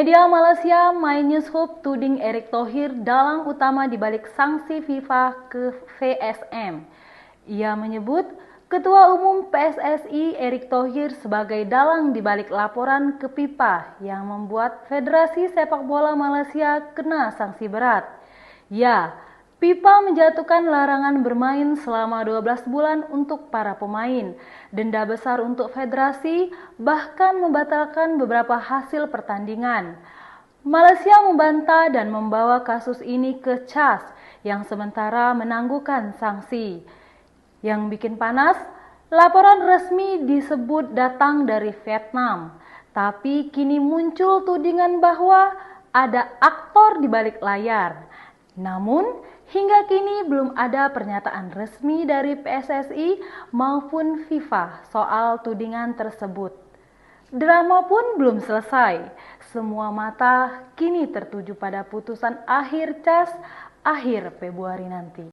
Media Malaysia My News Hub tuding Erick Thohir dalang utama dibalik sanksi FIFA ke VSM. Ia menyebut Ketua Umum PSSI Erick Thohir sebagai dalang dibalik laporan ke FIFA yang membuat Federasi Sepak Bola Malaysia kena sanksi berat. Ya, FIFA menjatuhkan larangan bermain selama 12 bulan untuk para pemain, denda besar untuk federasi, bahkan membatalkan beberapa hasil pertandingan. Malaysia membantah dan membawa kasus ini ke CAS yang sementara menangguhkan sanksi. Yang bikin panas, laporan resmi disebut datang dari Vietnam, tapi kini muncul tudingan bahwa ada aktor di balik layar. Namun, hingga kini belum ada pernyataan resmi dari PSSI maupun FIFA soal tudingan tersebut. Drama pun belum selesai. Semua mata kini tertuju pada putusan akhir CAS akhir Februari nanti.